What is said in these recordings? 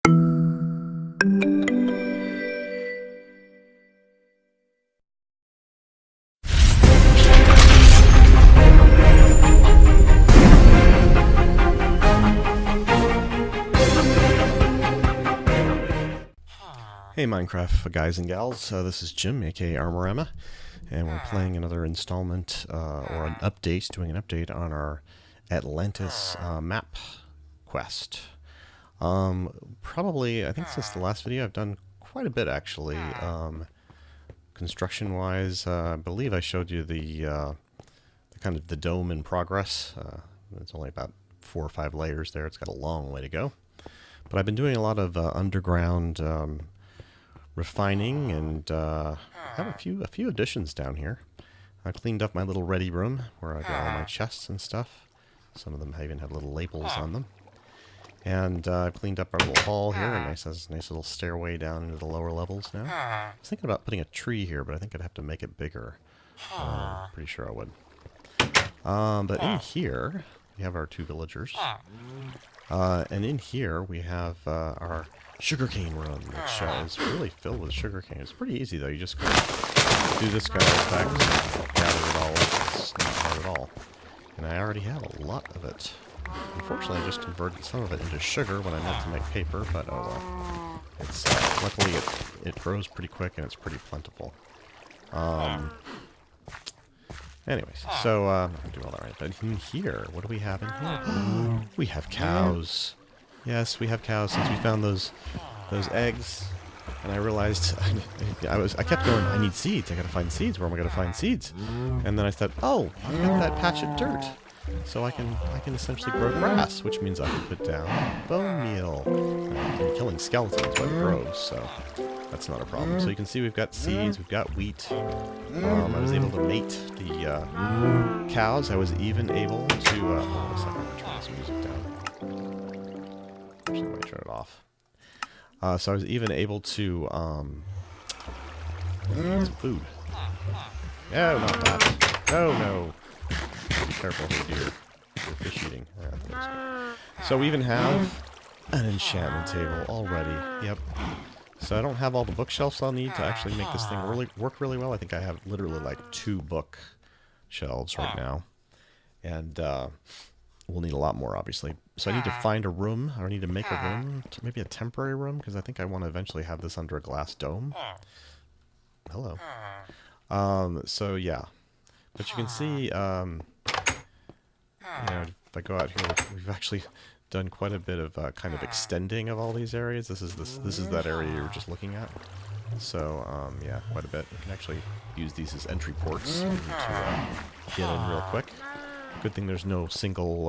Hey Minecraft guys and gals, this is Jim, aka Armorama, and we're playing another installment, or an update, doing an update on our Atlantis map quest. Probably, I think since the last video I've done quite a bit actually. Construction-wise, I believe I showed you the kind of the dome in progress. It's only about 4 or 5 layers there, it's got a long way to go. But I've been doing a lot of underground refining, and I have a few additions down here. I cleaned up my little ready room where I got all my chests and stuff. Some of them even have little labels on them. And I've cleaned up our little hall here. Nice little stairway down into the lower levels now. I was thinking about putting a tree here, but I think I'd have to make it bigger. Pretty sure I would. But in here, we have our 2 villagers. And in here, we have our sugarcane room, which is really filled with sugarcane. It's pretty easy, though. You just do this kind of effect, gather it all up. It's not hard at all. And I already have a lot of it. Unfortunately, I just converted some of it into sugar when I meant to make paper, but oh well. It's, luckily, it grows pretty quick, and it's pretty plentiful. Anyways, so, I'm going to do all that right. But in here, what do we have in here? We have cows. Yes, we have cows since we found those eggs. And I realized, I kept going, I need seeds. I gotta find seeds. Where am I gonna find seeds? And then I thought, oh, I've got that patch of dirt. So I can essentially grow grass, which means I can put down bone meal. I'm killing skeletons when it grows, so that's not a problem. So you can see we've got seeds, we've got wheat. I was able to mate the cows. I was even able to... hold on a second, I'm going to turn this music down. Actually, let me turn it off. So I was even able to... some food. No, not that. No. Be careful, dear. You're fish eating. So we even have an enchantment table already. Yep. So I don't have all the bookshelves I'll need to actually make this thing work really well. I think I have literally like 2 bookshelves right now. And we'll need a lot more, obviously. So I need to find a room. I need to make a room. Maybe a temporary room, because I think I want to eventually have this under a glass dome. Hello. So yeah. But you can see, you know, if I go out here, we've actually done quite a bit of kind of extending of all these areas. This is that area you were just looking at. So yeah, quite a bit. You can actually use these as entry ports to get in real quick. Good thing there's no single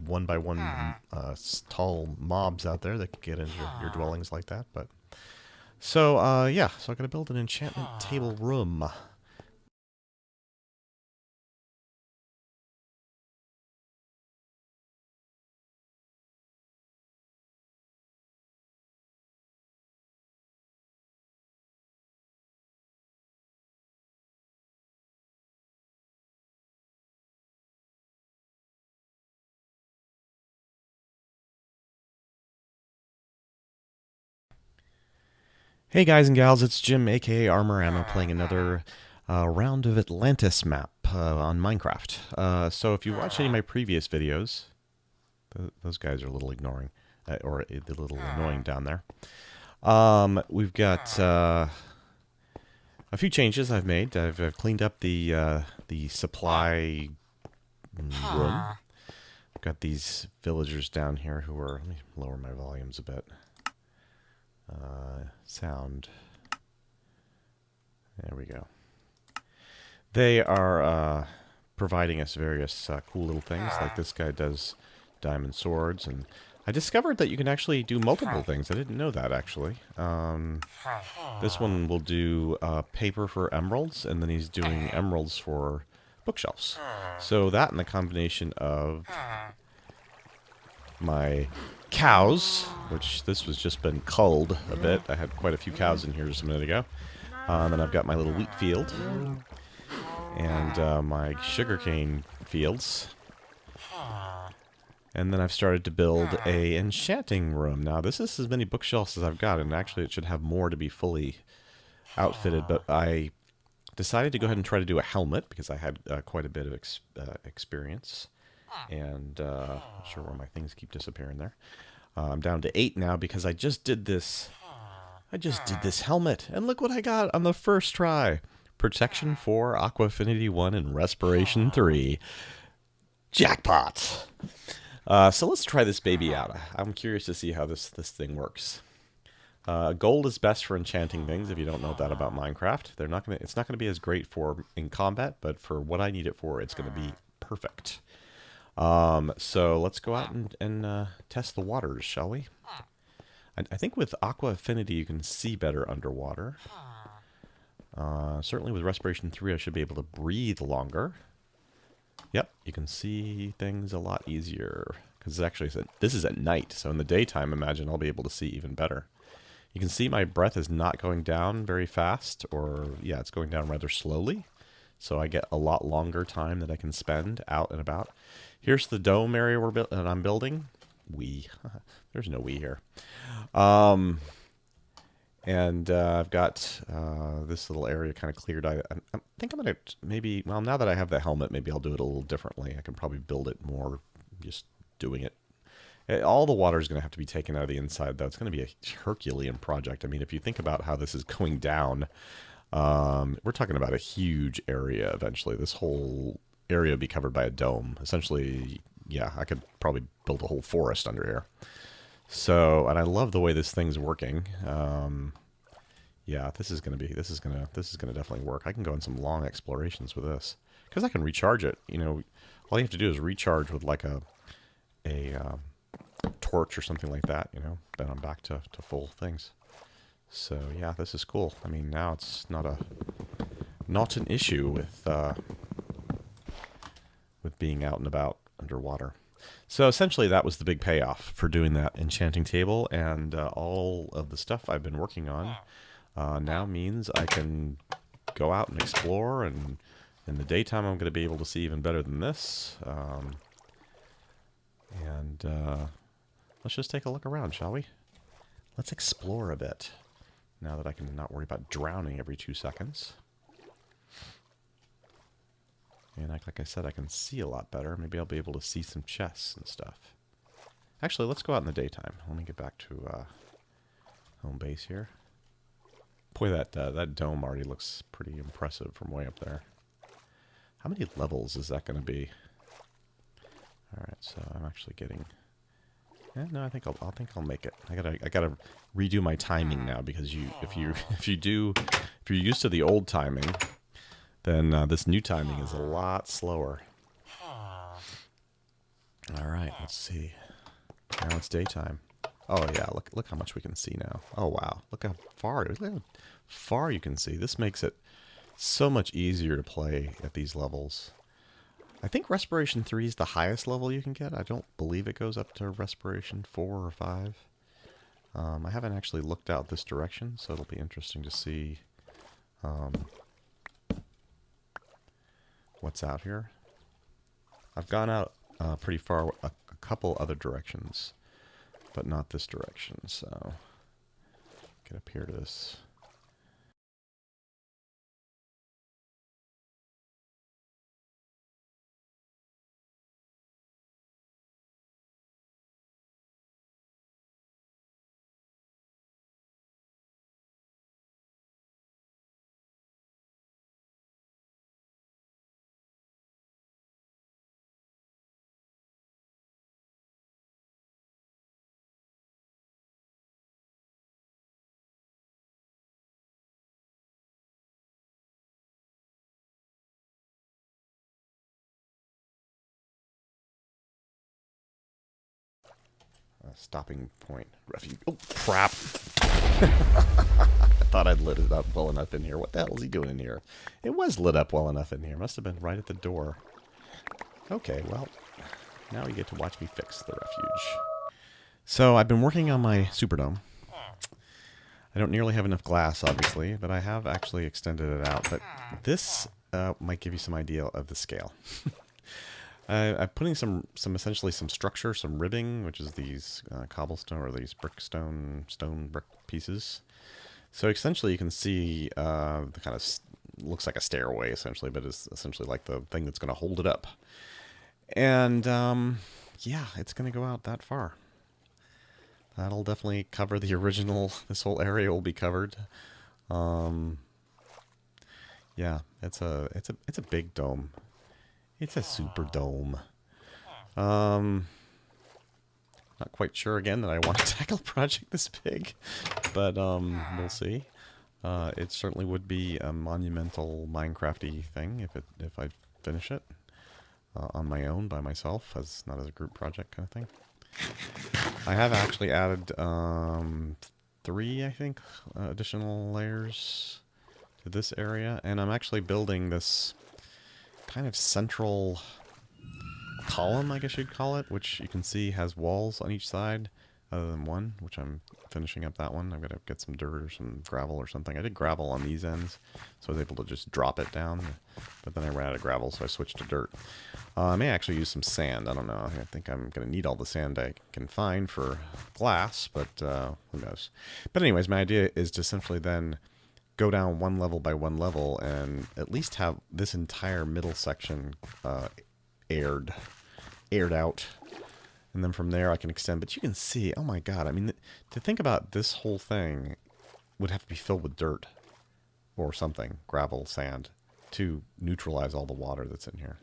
1x1 tall mobs out there that can get into your dwellings like that. But so yeah, so I'm gonna build an enchantment table room. Hey guys and gals, it's Jim, aka Armorama, playing another round of Atlantis map on Minecraft. So if you watch any of my previous videos, those guys are a little ignoring, or a little annoying down there. We've got a few changes I've made. I've cleaned up the supply room. I've got these villagers down here who are... Let me lower my volumes a bit. Sound. There we go. They are providing us various cool little things, like this guy does diamond swords, and I discovered that you can actually do multiple things. I didn't know that, actually. This one will do paper for emeralds, and then he's doing emeralds for bookshelves. So that and the combination of my cows, which this was just been culled a bit. I had quite a few cows in here just a minute ago. And then I've got my little wheat field and my sugarcane fields. And then I've started to build a enchanting room. Now, this is as many bookshelves as I've got, and actually it should have more to be fully outfitted, but I decided to go ahead and try to do a helmet because I had quite a bit of experience. And not sure why my things keep disappearing there. I'm down to 8 now because I just did this. I just did this helmet, and look what I got on the first try. Protection 4, Aqua Affinity 1, and Respiration 3. Jackpot! So let's try this baby out. I'm curious to see how this thing works. Gold is best for enchanting things. If you don't know that about Minecraft, it's not gonna be as great for in combat, but for what I need it for, it's gonna be perfect. So let's go out and test the waters, shall we? I think with Aqua Affinity you can see better underwater. Certainly with Respiration 3 I should be able to breathe longer. Yep, you can see things a lot easier. Because this is at night, so in the daytime, imagine I'll be able to see even better. You can see my breath is not going down very fast, or yeah, it's going down rather slowly. So I get a lot longer time that I can spend out and about. Here's the dome area that I'm building. There's no we here. And I've got this little area kind of cleared. I think I'm going to maybe, well, now that I have the helmet, maybe I'll do it a little differently. I can probably build it more just doing it. All the water is going to have to be taken out of the inside, though. It's going to be a Herculean project. I mean, if you think about how this is going down, we're talking about a huge area eventually. This whole area will be covered by a dome. Essentially, yeah, I could probably build a whole forest under here. So, and I love the way this thing's working. Yeah, this is gonna definitely work. I can go on some long explorations with this because I can recharge it. You know, all you have to do is recharge with like a torch or something like that. You know, then I'm back to full things. So yeah, this is cool. I mean, now it's not an issue with being out and about underwater. So essentially that was the big payoff for doing that enchanting table, and all of the stuff I've been working on now means I can go out and explore, and in the daytime I'm going to be able to see even better than this. Let's just take a look around, shall we? Let's explore a bit, now that I can not worry about drowning every 2 seconds. And like I said, I can see a lot better. Maybe I'll be able to see some chests and stuff. Actually, let's go out in the daytime. Let me get back to home base here. Boy, that dome already looks pretty impressive from way up there. How many levels is that going to be? All right, so I'm actually getting. No, I think I'll make it. I gotta redo my timing now, because if you're used to the old timing, then this new timing is a lot slower. All right, let's see. Now it's daytime. Oh yeah, look how much we can see now. Oh wow, look how far you can see. This makes it so much easier to play at these levels. I think Respiration 3 is the highest level you can get. I don't believe it goes up to Respiration 4 or 5. I haven't actually looked out this direction, so it'll be interesting to see what's out here. I've gone out pretty far, a couple other directions, but not this direction, so get up here to this. Stopping point. Refuge. Oh, crap. I thought I'd lit it up well enough in here. What the hell is he doing in here? It was lit up well enough in here. Must have been right at the door. Okay, well, now you get to watch me fix the refuge. So I've been working on my Superdome. I don't nearly have enough glass, obviously, but I have actually extended it out. But this might give you some idea of the scale. I'm putting some essentially some structure, some ribbing, which is these cobblestone or these stone brick pieces. So essentially, you can see the kind of looks like a stairway essentially, but it's essentially like the thing that's going to hold it up. And yeah, it's going to go out that far. That'll definitely cover the original. This whole area will be covered. Yeah, it's a big dome. It's a super dome. Not quite sure again that I want to tackle a project this big, but we'll see. It certainly would be a monumental Minecrafty thing if I finish it on my own by myself, not as a group project kind of thing. I have actually added 3, I think, additional layers to this area, and I'm actually building this kind of central column, I guess you'd call it, which you can see has walls on each side, other than one, which I'm finishing up that one. I'm going to get some dirt or some gravel or something. I did gravel on these ends, so I was able to just drop it down, but then I ran out of gravel, so I switched to dirt. I may actually use some sand. I don't know. I think I'm going to need all the sand I can find for glass, but who knows. But anyways, my idea is to essentially then go down one level by one level and at least have this entire middle section aired out. And then from there I can extend. But you can see, oh my god, I mean, to think about this whole thing would have to be filled with dirt or something, gravel, sand, to neutralize all the water that's in here.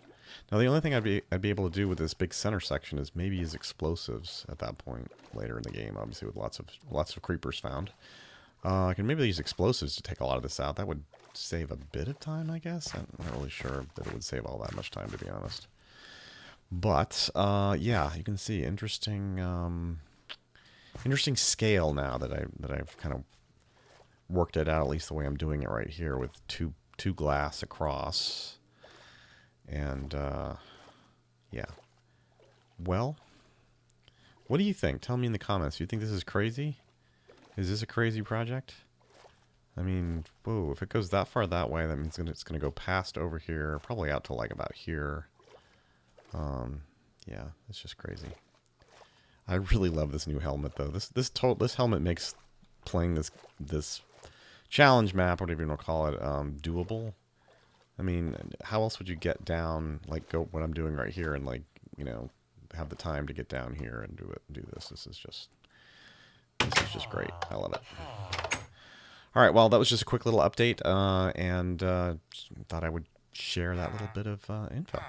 Now the only thing I'd be able to do with this big center section is maybe use explosives at that point later in the game, obviously with lots of creepers found. I can maybe use explosives to take a lot of this out. That would save a bit of time, I guess. I'm not really sure that it would save all that much time, to be honest. But yeah, you can see interesting scale now that I've kind of worked it out, at least the way I'm doing it right here with two glass across. And yeah. Well, what do you think? Tell me in the comments. Do you think this is crazy? Is this a crazy project? I mean, whoa, if it goes that far that way, that means it's going to go past over here, probably out to like about here. Yeah, it's just crazy. I really love this new helmet though. This helmet makes playing this challenge map, whatever you want to call it, doable. I mean, how else would you get down, like go what I'm doing right here and like, you know, have the time to get down here and do this. This is just great. I love it. All right, well, that was just a quick little update, and thought I would share that little bit of info.